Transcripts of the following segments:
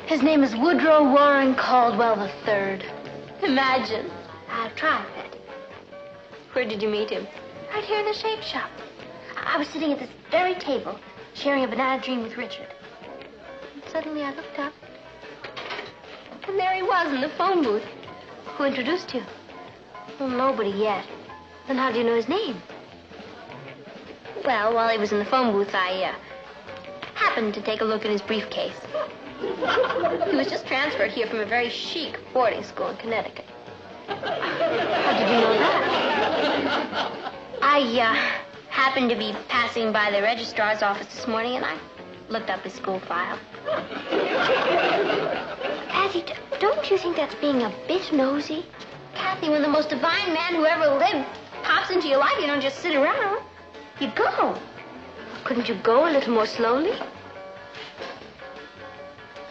His name is Woodrow Warren Caldwell III. Imagine. I've tried, Patty. Where did you meet him? Right here in the shake shop. I was sitting at this very table, sharing a banana dream with Richard. And suddenly I looked up, and there he was in the phone booth. Who introduced you? Well, nobody yet. Then how do you know his name? Well, while he was in the phone booth, I happened to take a look in his briefcase. He was just transferred here from a very chic boarding school in Connecticut. How did you know that? I happened to be passing by the registrar's office this morning, and I looked up his school file. Kathy, don't you think that's being a bit nosy? Kathy, when the most divine man who ever lived pops into your life, you don't just sit around. You go. Couldn't you go a little more slowly?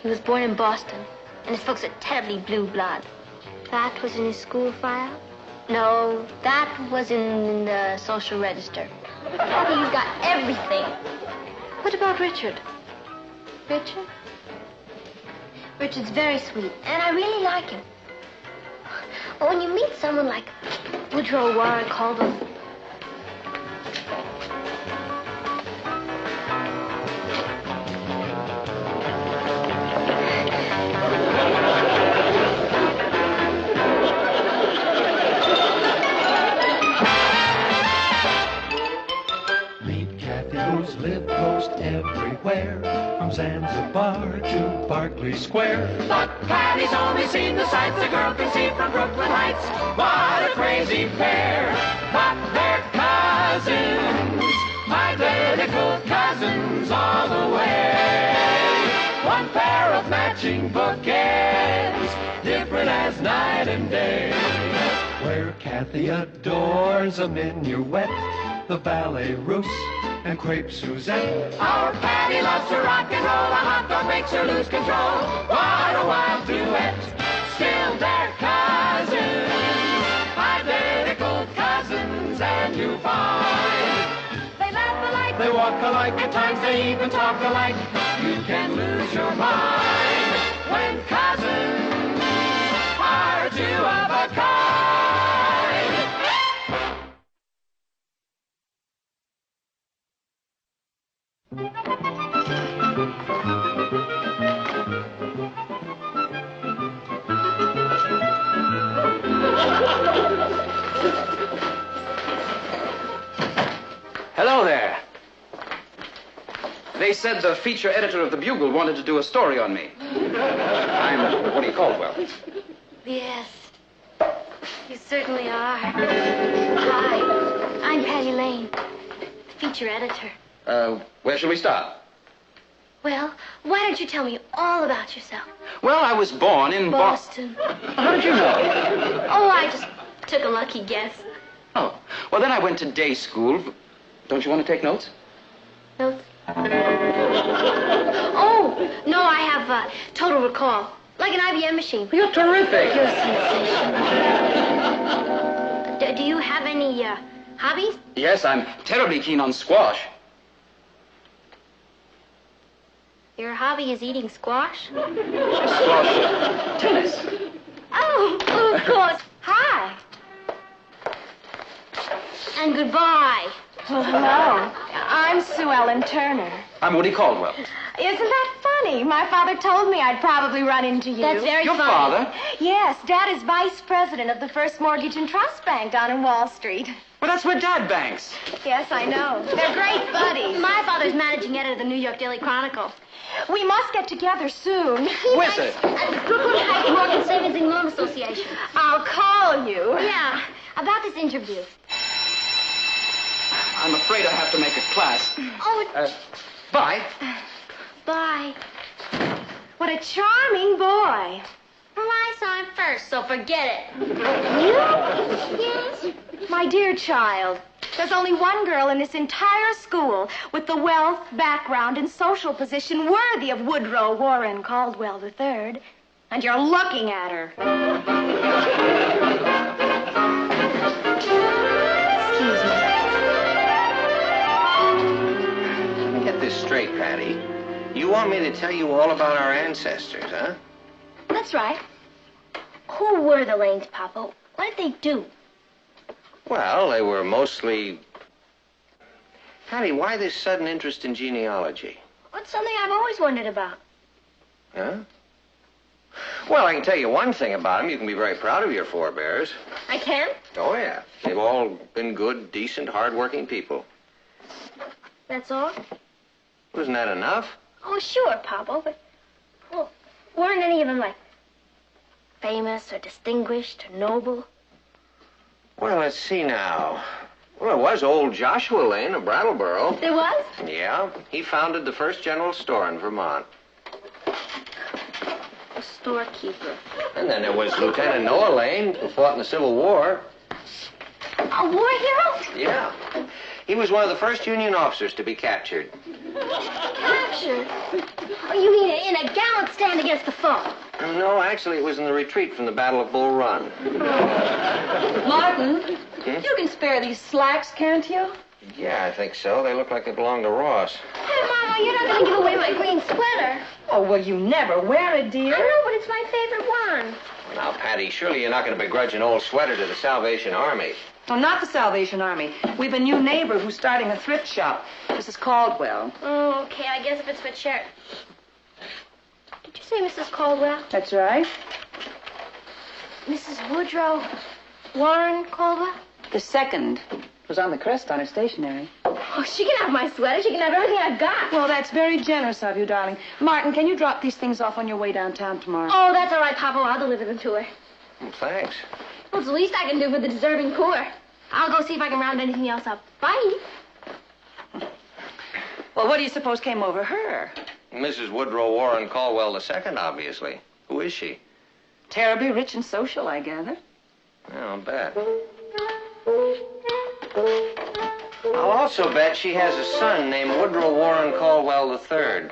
He was born in Boston, and his folks are terribly blue blood. That was in his school file? No, that was in the social register. Kathy, you've got everything. What about Richard? Richard? Richard's very sweet, and I really like him. But when you meet someone like Woodrow Warren Caldwell... Live most everywhere, from Zanzibar to Berkeley Square. But Patty's only seen the sights a girl can see from Brooklyn Heights. What a crazy pair, but they're cousins, identical cousins all the way. One pair of matching bookends, different as night and day. Where Kathy adores a minuet, the ballet russe, and crepe Suzette. Our Patty loves to rock and roll. A hot dog makes her lose control. What a wild duet. Still they're cousins, identical cousins, and you find they laugh alike, they walk alike, at times they even talk alike. You can lose your mind when cousins are two of a kind. Hello there. They said the feature editor of the Bugle wanted to do a story on me. I'm Woody Caldwell. Yes, you certainly are. Hi, I'm Patty Lane, feature editor. Where shall we start? Well, why don't you tell me all about yourself? Well, I was born in Boston. How did you know? Oh, I just took a lucky guess. Oh, well, then I went to day school. Don't you want to take notes? Notes? Oh, no, I have total recall. Like an IBM machine. You're terrific. You're sensational. Do you have any hobbies? Yes, I'm terribly keen on squash. Your hobby is eating squash? Squash tennis. Oh, of course. Hi. And goodbye. Well, hello. I'm Sue Ellen Turner. I'm Woody Caldwell. Isn't that funny? My father told me I'd probably run into you. That's very Your funny. father? Yes, Dad is vice president of the First Mortgage and Trust Bank down in Wall Street. Well, that's where Dad banks. Yes, I know. They're great buddies. My father's managing editor of the New York Daily Chronicle. We must get together soon. Where's it? At the Brooklyn Heights Morgan Savings and Loan Association. I'll call you. Yeah, about this interview. I'm afraid I have to make a class. Oh, Bye. bye. What a charming boy. Well, I saw him first, so forget it. You? Yes? My dear child, there's only one girl in this entire school with the wealth, background, and social position worthy of Woodrow Warren Caldwell III. And you're looking at her. Excuse me. Let me get this straight, Patty. You want me to tell you all about our ancestors, huh? That's right. Who were the Lanes, Papa? What did they do? Well, they were mostly... Patty, why this sudden interest in genealogy? What's something I've always wondered about? Huh? Well, I can tell you one thing about them. You can be very proud of your forebears. I can? Oh, yeah. They've all been good, decent, hard-working people. That's all? Wasn't that enough? Oh, sure, Papa, but... Well, weren't any of them, like, famous or distinguished or noble? Well, let's see now. Well, there was old Joshua Lane of Brattleboro. There was? Yeah. He founded the first general store in Vermont. A storekeeper. And then there was Lieutenant Noah Lane, who fought in the Civil War. A war hero? Yeah. He was one of the first Union officers to be captured. Captured? Oh, you mean in a gallant stand against the foe? No, actually, it was in the retreat from the Battle of Bull Run. Martin, you can spare these slacks, can't you? Yeah, I think so. They look like they belong to Ross. Hey, Mama, you're not going to give away my green sweater. Oh, well, you never wear it, I dear. know, but it's my favorite one. Now, Patty, surely you're not going to begrudge an old sweater to the Salvation Army. Well, not the Salvation Army. We've a new neighbor who's starting a thrift shop. Mrs. Caldwell. Oh, okay, I guess if it's for charity. Did you say Mrs. Caldwell? That's right. Mrs. Woodrow Warren Caldwell? The second was on the crest on her stationery. Oh, she can have my sweater. She can have everything I've got. Well, that's very generous of you, darling. Martin, can you drop these things off on your way downtown tomorrow? Oh, that's all right, Papa. I'll deliver them to her. Well, thanks. Well, it's the least I can do for the deserving poor. I'll go see if I can round anything else up. Bye. Well, what do you suppose came over her? Mrs. Woodrow Warren Caldwell II, obviously. Who is she? Terribly rich and social, I gather. Yeah, I'll bet. I'll also bet she has a son named Woodrow Warren Caldwell III.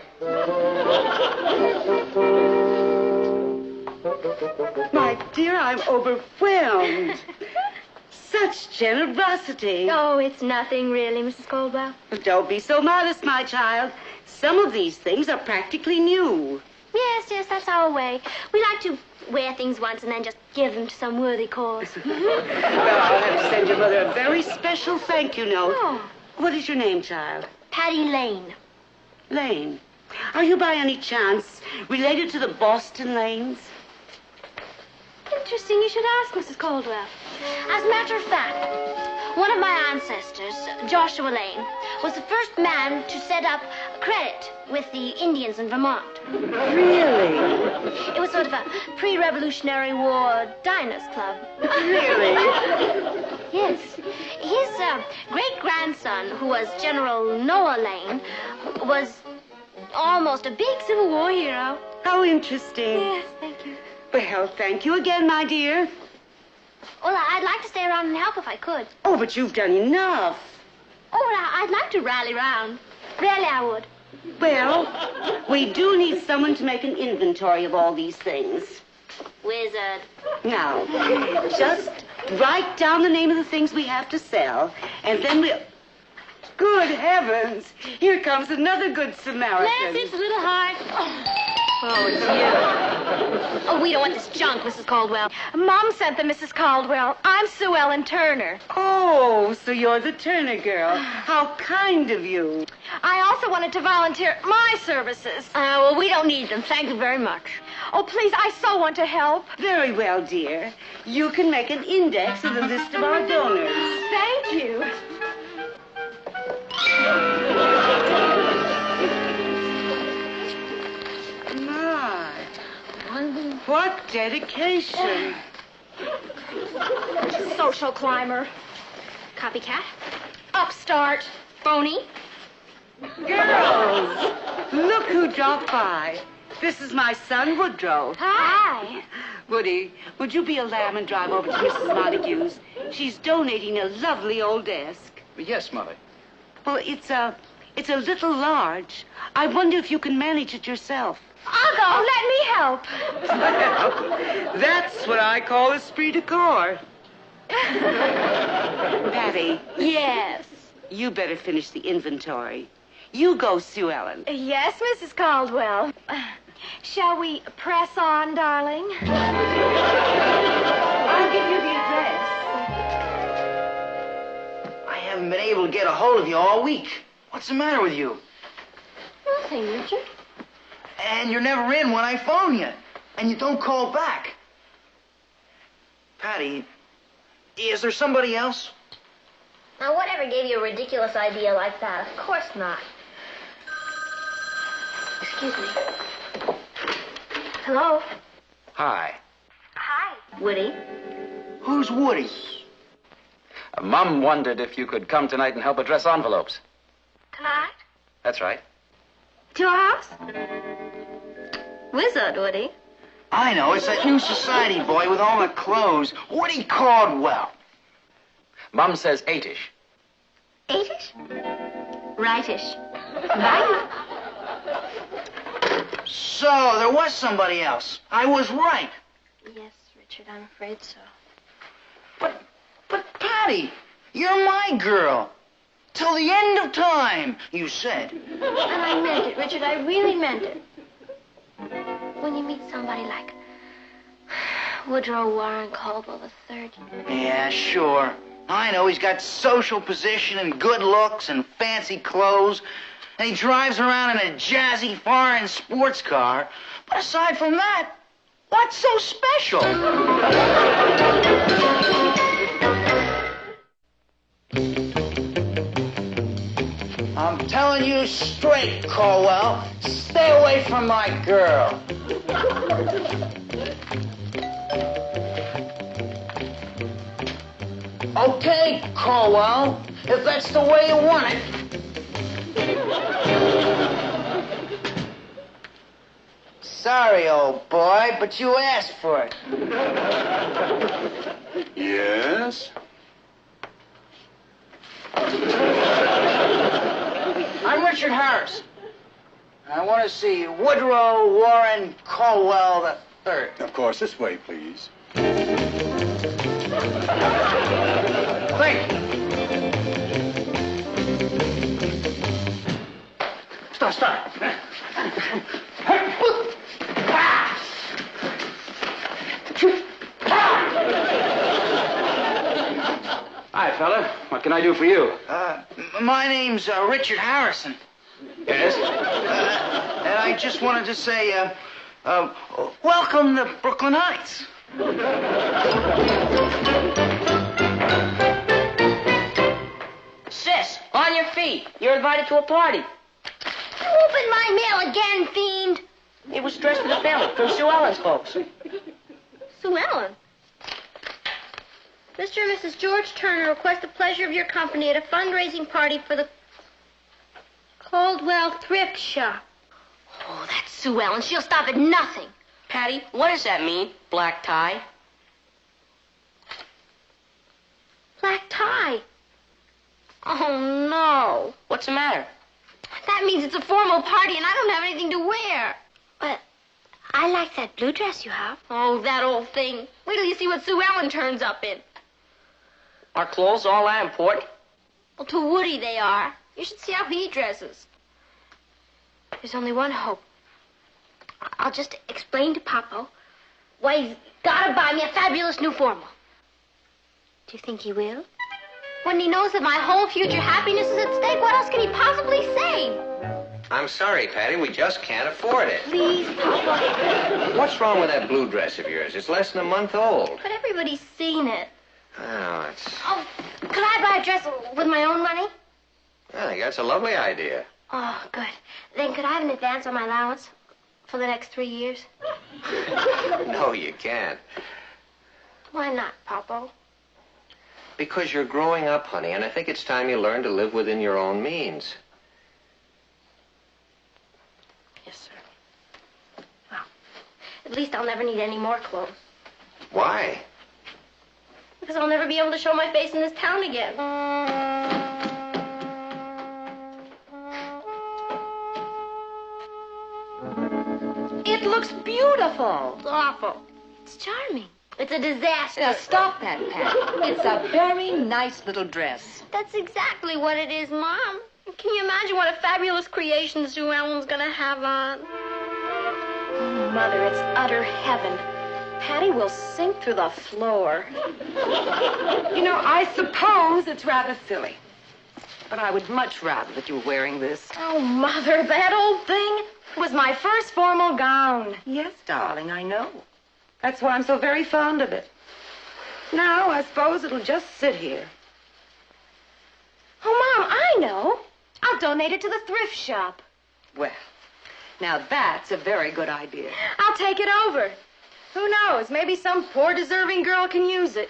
My dear, I'm overwhelmed. Such generosity. Oh, it's nothing, really, Mrs. Caldwell. Don't be so modest, my child. Some of these things are practically new. Yes, that's our way. We like to wear things once and then just give them to some worthy cause. Well, I'll have to send your mother a very special thank you note. Oh. What is your name, child? Patty Lane. Lane. Are you by any chance related to the Boston Lanes? Interesting you should ask, Mrs. Caldwell. As a matter of fact, one of my ancestors, Joshua Lane, was the first man to set up credit with the Indians in Vermont. Really? It was sort of a pre-Revolutionary War diners club. Really? Yes. His great-grandson, who was General Noah Lane, was almost a big Civil War hero. How interesting. Yes, thank you. Well, thank you again, my dear. Well, I'd like to stay around and help if I could. Oh, but you've done enough. Oh, well, I'd like to rally round. Really, I would. Well, we do need someone to make an inventory of all these things. Wizard. Now, just write down the name of the things we have to sell, and then we'll... Good heavens! Here comes another good Samaritan. Bless its little heart. Oh, it's you. Oh, we don't want this junk, Mrs. Caldwell. Mom sent them, Mrs. Caldwell. I'm Sue Ellen Turner. Oh, so you're the Turner girl. How kind of you. I also wanted to volunteer my services. Well, we don't need them. Thank you very much. Oh, please, I so want to help. Very well, dear. You can make an index of the list of our donors. Thank you. My, what dedication. Social climber. Copycat. Upstart. Phony. Girls, look who dropped by. This is my son, Woodrow. Hi. Woody, would you be a lamb and drive over to Mrs. Montague's? She's donating a lovely old desk. Yes, Mother. Well, it's a little large. I wonder if you can manage it yourself. I'll go. Let me help. Well, that's what I call esprit de corps. Patty, Yes. you better finish the inventory. You go, Sue Ellen. Yes, Mrs. Caldwell. Shall we press on, darling? I'll give you the address. I haven't been able to get a hold of you all week. What's the matter with you? Nothing, Richard. And you're never in when I phone you. And you don't call back. Patty, is there somebody else? Now, whatever gave you a ridiculous idea like that? Of course not. Excuse me. Hello? Hi. Hi. Woody? Who's Woody? Mom wondered if you could come tonight and help address envelopes. Tonight? That's right. To your house? Wizard, Woody. I know, it's that new society boy with all the clothes. Woody Caldwell. Mom says 8-ish. 8-ish? Right-ish. Bye. So, there was somebody else. I was right. Yes, Richard, I'm afraid so. But Patty, you're my girl. Till the end of time, you said. And I meant it, Richard. I really meant it. When you meet somebody like Woodrow Warren Caldwell III. Yeah, sure. I know he's got social position and good looks and fancy clothes. And he drives around in a jazzy foreign sports car. But aside from that, what's so special? I'm telling you straight, Caldwell. Stay away from my girl. Okay, Caldwell, if that's the way you want it. Sorry, old boy, but you asked for it. Yes? I'm Richard Harris. I want to see Woodrow Warren Caldwell III. Of course, this way, please. Thank you. Stop. Hi, fella. What can I do for you? My name's Richard Harrison. Yes? And I just wanted to say, welcome to Brooklyn Heights. Sis, on your feet. You're invited to a party. You opened my mail again, fiend. It was dressed for the family from Sue Ellen's folks. Sue Ellen. Mr. and Mrs. George Turner request the pleasure of your company at a fundraising party for the Caldwell Thrift Shop. Oh, that's Sue Ellen. She'll stop at nothing. Patty, what does that mean? Black tie? Black tie. Oh, no. What's the matter? That means it's a formal party and I don't have anything to wear. But I like that blue dress you have. Oh, that old thing. Wait till you see what Sue Ellen turns up in. Are clothes all that important? Well, to Woody they are. You should see how he dresses. There's only one hope. I'll just explain to Papa why he's got to buy me a fabulous new formal. Do you think he will? When he knows that my whole future happiness is at stake, what else can he possibly say? I'm sorry, Patty. We just can't afford it. Please, Papa. What's wrong with that blue dress of yours? It's less than a month old. But everybody's seen it. Oh, it's... Oh, could I buy a dress with my own money? I think that's a lovely idea. Oh, good. Then could I have an advance on my allowance for the next 3 years? No, you can't. Why not, Papa? Because you're growing up, honey, and I think it's time you learn to live within your own means. Yes, sir. Well, at least I'll never need any more clothes. Why? Because I'll never be able to show my face in this town again. It looks beautiful. It's awful. It's charming. It's a disaster. Now, stop that, Pat. It's a very nice little dress. That's exactly what it is, Mom. Can you imagine what a fabulous creation Sue Ellen's gonna have on? Oh, Mother, it's utter heaven. Patty will sink through the floor. You know, I suppose it's rather silly. But I would much rather that you were wearing this. Oh, Mother, that old thing was my first formal gown. Yes, darling, I know. That's why I'm so very fond of it. Now, I suppose it'll just sit here. Oh, Mom, I know. I'll donate it to the thrift shop. Well, now that's a very good idea. I'll take it over. Who knows? Maybe some poor deserving girl can use it.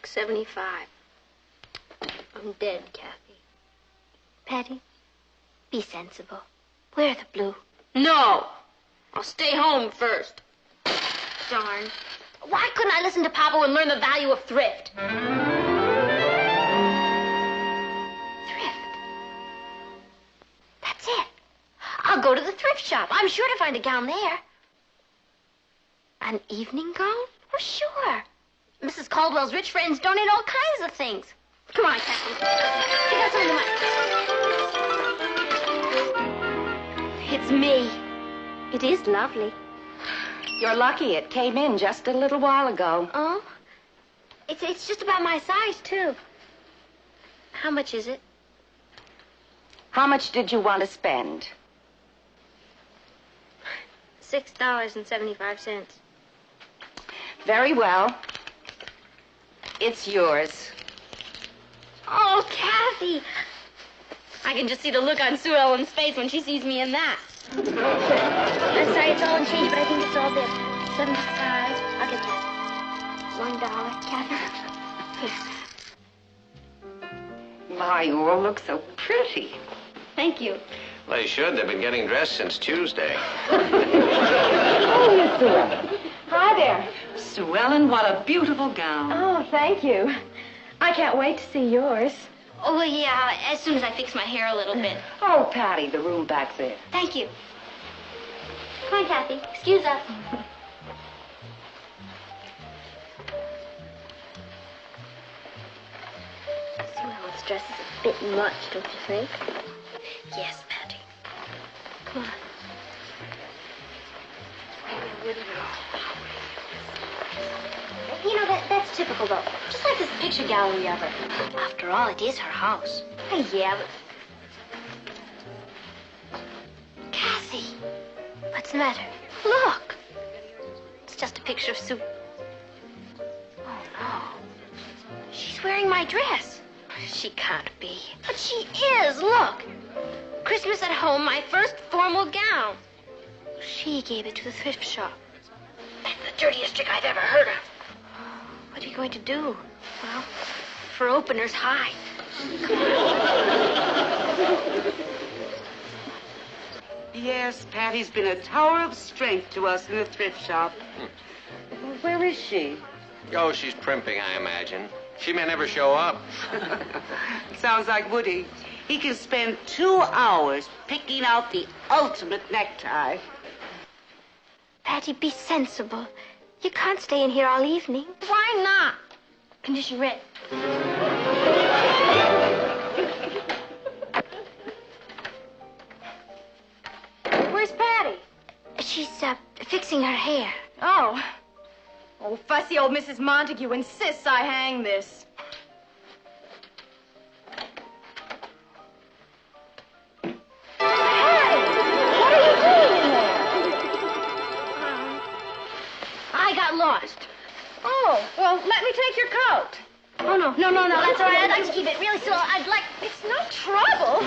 $6.75. I'm dead, Kathy. Patty, be sensible. Wear the blue. No! I'll stay home first. Darn. Why couldn't I listen to Papa and learn the value of thrift? Thrift. That's it. I'll go to the thrift shop. I'm sure to find a gown there. An evening gown? Oh, sure. Mrs. Caldwell's rich friends donate all kinds of things. Come on, Kathy. Take out some of the money. It's me. It is lovely. You're lucky it came in just a little while ago. Oh? It's just about my size, too. How much is it? How much did you want to spend? $6.75. Very well. It's yours. Oh, Kathy! I can just see the look on Sue Ellen's face when she sees me in that. I'm sorry, it's all in change, but I think it's all there. 75. I'll get that. $1, Kathy. My, you all look so pretty. Thank you. Well, they should. They've been getting dressed since Tuesday. Oh, yes, Sue Ellen. Hi there. Sue Ellen, what a beautiful gown. Oh, thank you. I can't wait to see yours. Oh, yeah, as soon as I fix my hair a little bit. Oh, Patty, the room back there. Thank you. Come on, Kathy. Excuse us. Sue Ellen's dress is a bit much, don't you think? Yes, Patty. Come on. You know, that's typical, though. Just like this picture gallery of her. After all, it is her house. Yeah, but... Kathy! What's the matter? Look! It's just a picture of Sue. Oh, no. She's wearing my dress. She can't be. But she is, look! Christmas at home, my first formal gown. She gave it to the thrift shop. That's the dirtiest trick I've ever heard of. What are you going to do? Well, for openers, hide. Yes, Patty's been a tower of strength to us in the thrift shop. Where is she? Oh, she's primping, I imagine. She may never show up. Sounds like Woody. He can spend 2 hours picking out the ultimate necktie. Patty, be sensible. You can't stay in here all evening. Why not? Condition written. Where's Patty? She's, fixing her hair. Oh. Oh, fussy old Mrs. Montague insists I hang this. Patty! What are you doing in there? I got lost. Oh, well, let me take your coat. Oh, no, that's all right. I'd like to keep it really still. It's no trouble.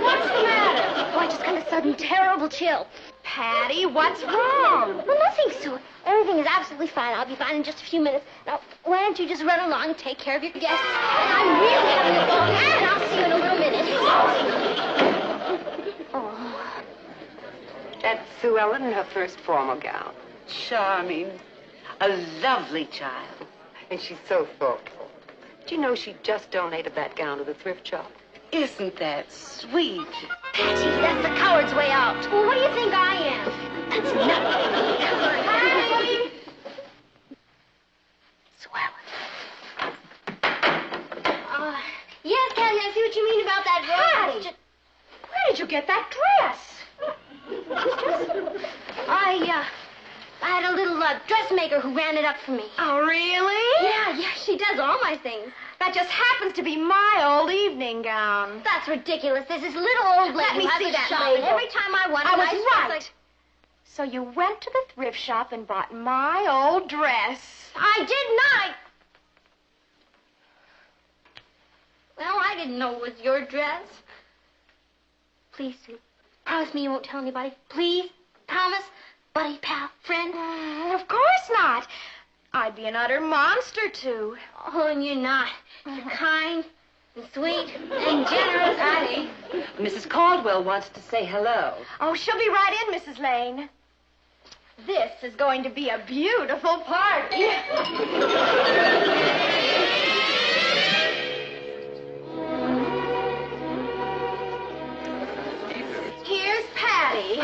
What's the matter? Oh, I just got a sudden terrible chill. Patty, what's wrong? Well, nothing, Sue. Everything is absolutely fine. I'll be fine in just a few minutes. Now, why don't you just run along and take care of your guests? And I'm really having a ball, and I'll see you in a little minute. Oh. That's Sue Ellen in her first formal gown. Charming. A lovely child. And she's so thoughtful. Do you know she just donated that gown to the thrift shop? Isn't that sweet? Patty, that's the coward's way out. Well, what do you think I am? That's nothing. Patty! Swell. Yes, Kathy, I see what you mean about that dress. Patty! Where did you get that dress? I had a little dressmaker who ran it up for me. Oh, really? Yeah, she does all my things. That just happens to be my old evening gown. That's ridiculous. There's this little old lady Let me who has see a that shop, label. and every time I want a I was nice dress, right. So you went to the thrift shop and bought my old dress. I did not. Well, I didn't know it was your dress. Please, Sue. Promise me you won't tell anybody. Please. Promise. Buddy, pal, friend. Of course not. I'd be an utter monster, too. Oh, and you're not. You're kind and sweet and generous, Patty. Mrs. Caldwell wants to say hello. Oh, she'll be right in, Mrs. Lane. This is going to be a beautiful party. Here's Patty.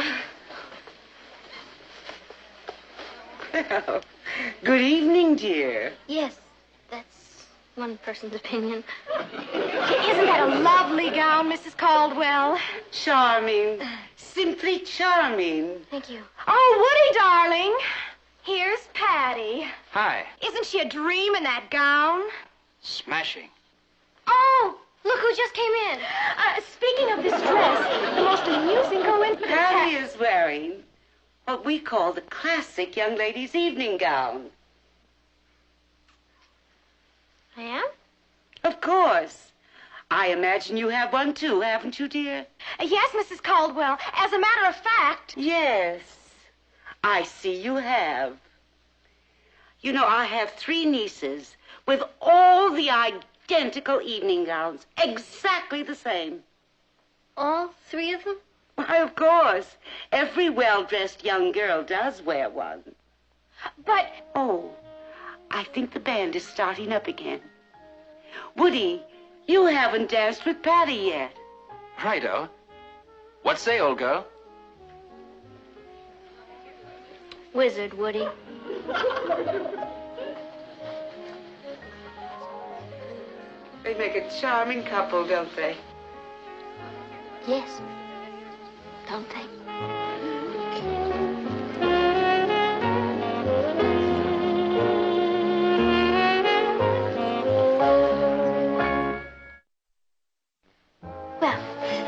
Well, good evening, dear. Yes, that's one person's opinion. Isn't that a lovely gown, Mrs. Caldwell? Charming. Simply charming. Thank you. Oh, Woody, darling. Here's Patty. Hi. Isn't she a dream in that gown? Smashing. Oh, look who just came in. Speaking of this dress, the most amusing coincidence... Patty is wearing what we call the classic young lady's evening gown. I am? Of course. I imagine you have one, too, haven't you, dear? Yes, Mrs. Caldwell. As a matter of fact... Yes, I see you have. You know, I have 3 nieces with all the identical evening gowns, exactly the same. All 3 of them? Why, of course. Every well-dressed young girl does wear one. But... Oh, I think the band is starting up again. Woody, you haven't danced with Patty yet. Righto. What say, old girl? Wizard, Woody. They make a charming couple, don't they? Yes. Don't they? Well,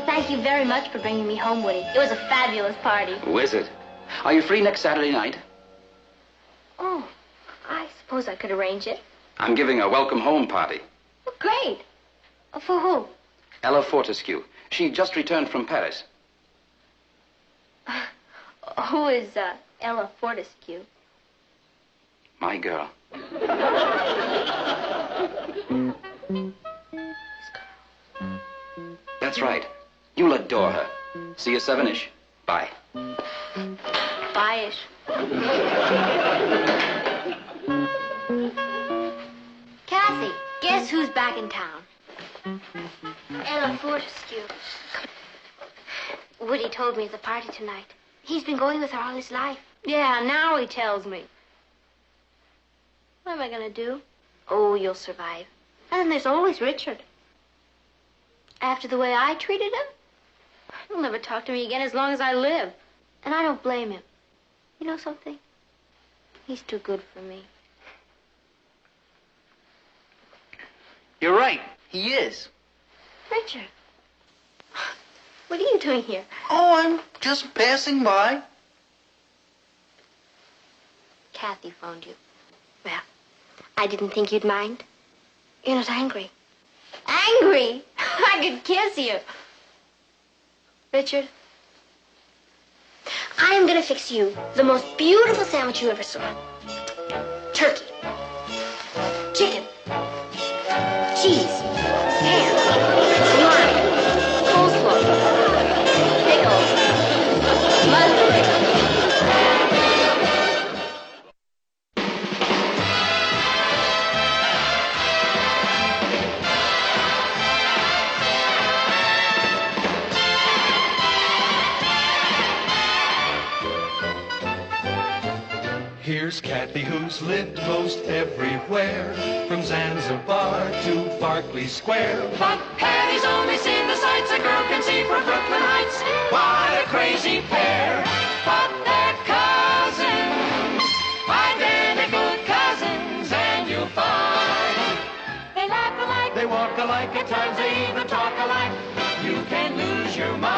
thank you very much for bringing me home, Woody. It was a fabulous party. Wizard. Are you free next Saturday night? Oh, I suppose I could arrange it. I'm giving a welcome home party. Oh, great. For who? Ella Fortescue. She just returned from Paris. Who is Ella Fortescue? My girl. That's right. You'll adore her. See you 7-ish. Bye. Bye-ish. Kathy, guess who's back in town? Ella Fortescue. Woody told me at the party tonight. He's been going with her all his life. Yeah, now he tells me. What am I going to do? Oh, you'll survive. And then there's always Richard. After the way I treated him, he'll never talk to me again as long as I live. And I don't blame him. You know something? He's too good for me. You're right. He is. Richard, what are you doing here? Oh, I'm just passing by. Kathy phoned you. Well, I didn't think you'd mind. You're not angry. Angry? I could kiss you. Richard, I am going to fix you the most beautiful sandwich you ever saw. Turkey, chicken, cheese, ham, lime, coleslaw, pickles, mustard. Here's Kathy, who's lived most everywhere, from Zanzibar to Berkeley Square. But Patty's only seen the sights a girl can see from Brooklyn Heights. What a crazy pair, but they're cousins, identical cousins, and you'll find they laugh alike, they walk alike, at times they even talk alike. You can lose your mind.